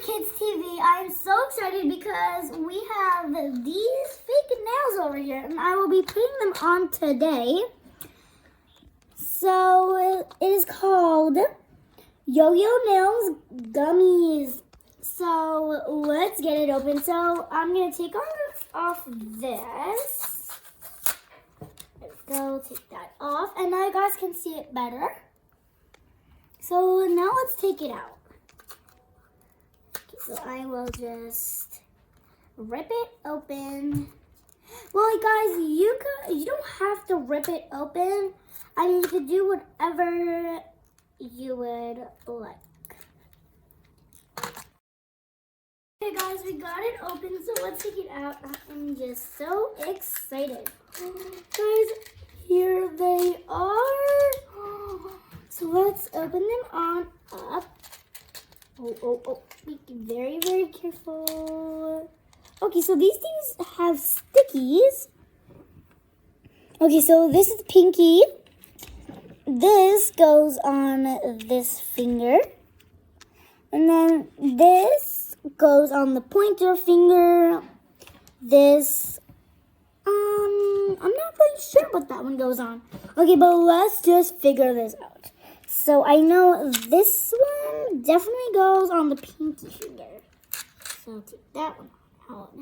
Kids TV. I am so excited because we have these fake nails over here and I will be putting them on today. So it is called Yo-Yo Nails Gummies. So let's get it open. So I'm going to take off this. Let's go, take that off. And now you guys can see it better. So now let's take it out. Okay, so I will just rip it open. Well, guys, you don't have to rip it open. I mean, you could do whatever you would like. Okay, guys, we got it open, so let's take it out. I'm just so excited. Guys, here they are. So let's open them on up. Oh. Be very, very careful. Okay, so these things have stickies. Okay, so this is pinky. This goes on this finger. And then this goes on the pointer finger. This, I'm not really sure what that one goes on. Okay, but let's just figure this out. So I know this one definitely goes on the pinky finger. So I'll take that one out.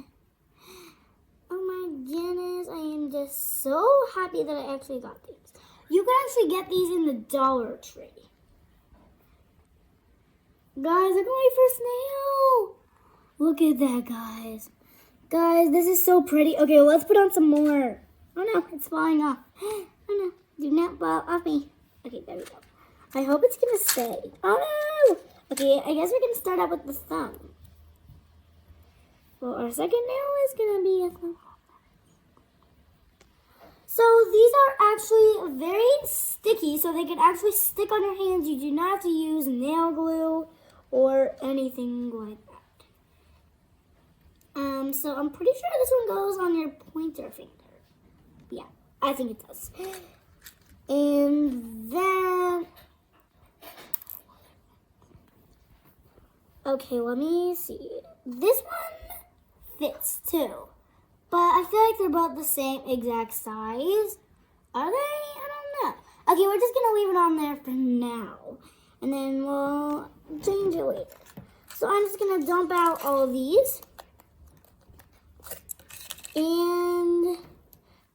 Oh my goodness, I am just so happy that I actually got these. You can actually get these in the Dollar Tree. Guys, look at my first nail. Look at that, guys. Guys, this is so pretty. Okay, let's put on some more. Oh no, it's falling off. Oh no, do not fall off me. Okay, there we go. I hope it's gonna stay. Oh no! Okay, I guess we're gonna start out with the thumb. Well, our second nail is gonna be a thumb. So these are actually very sticky, so they can actually stick on your hands. You do not have to use nail glue or anything like that. So I'm pretty sure this one goes on your pointer finger. Yeah, I think it does. And then, okay, let me see. This one fits too. But I feel like they're both the same exact size. Are they? I don't know. Okay, we're just going to leave it on there for now. And then we'll change it later. So I'm just going to dump out all of these. And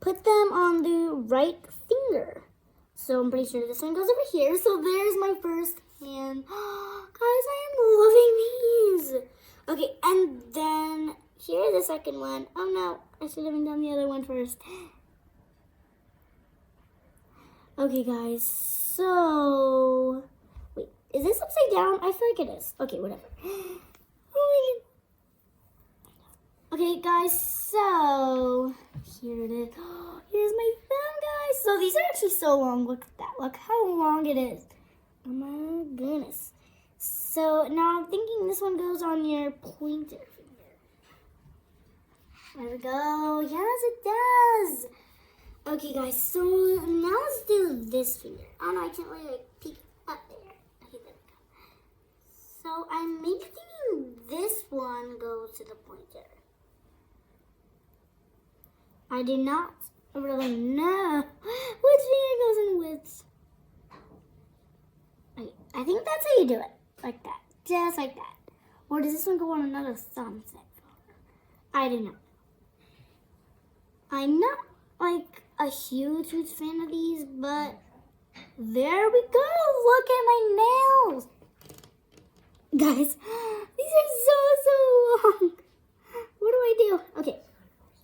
put them on the right finger. So I'm pretty sure this one goes over here. So there's my first hand. Guys, I am loving these. Okay, and then here's the second one. Oh no, I should have done the other one first. Okay, guys, so wait, is this upside down? I feel like it is. Okay, whatever. Oh my God. Okay, guys, so here it is. Here's my thumb, guys. So these are actually so long. Look at that. Look how long it is. Oh my goodness. So now I'm thinking this one goes on your pointer finger. There we go. Yes, it does. Okay, guys. So now let's do this finger. Oh no, I can't really like peek up there. Okay, there we go. So I'm maybe thinking this one goes to the pointer. I do not really know which finger goes in which. Okay, I think that's how you do it. Like that. Just like that. Or does this one go on another thumb set? I don't know. I'm not like a huge fan of these, but there we go. Look at my nails. Guys, these are so long. What do I do? Okay.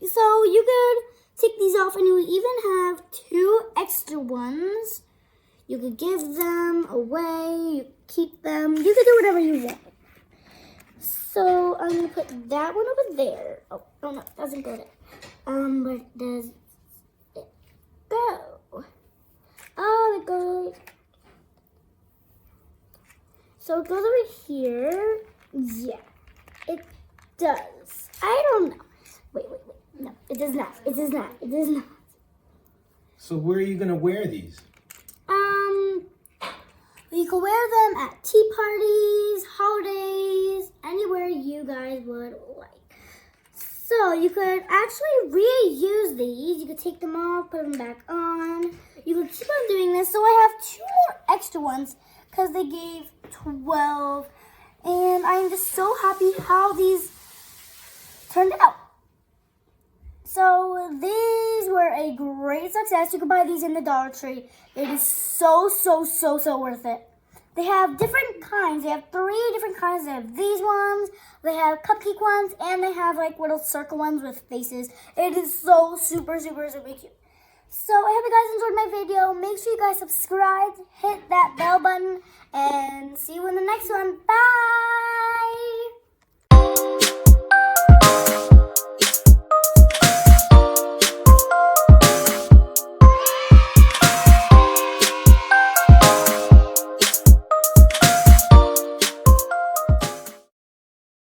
So you could take these off and you even have 2 extra ones. You could give them away, you keep them, you could do whatever you want. So I'm going to put that one over there. Oh no, it doesn't go there. Where does it go? Oh, it goes. So it goes over here. Yeah, it does. I don't know. Wait. No, it does not. It does not. It does not. So where are you going to wear these? You can wear them at tea parties, holidays, anywhere you guys would like. So you could actually reuse these. You could take them off, put them back on. You could keep on doing this. So I have 2 more extra ones because they gave 12. And I'm just so happy how these turned out. So these were a great success. You can buy these in the Dollar Tree. It is so worth it. They have different kinds. They have 3 different kinds. They have these ones, they have cupcake ones, and they have like little circle ones with faces. It is so super cute. So I hope you guys enjoyed my video. Make sure you guys subscribe, hit that bell button, and see you in the next one. Bye!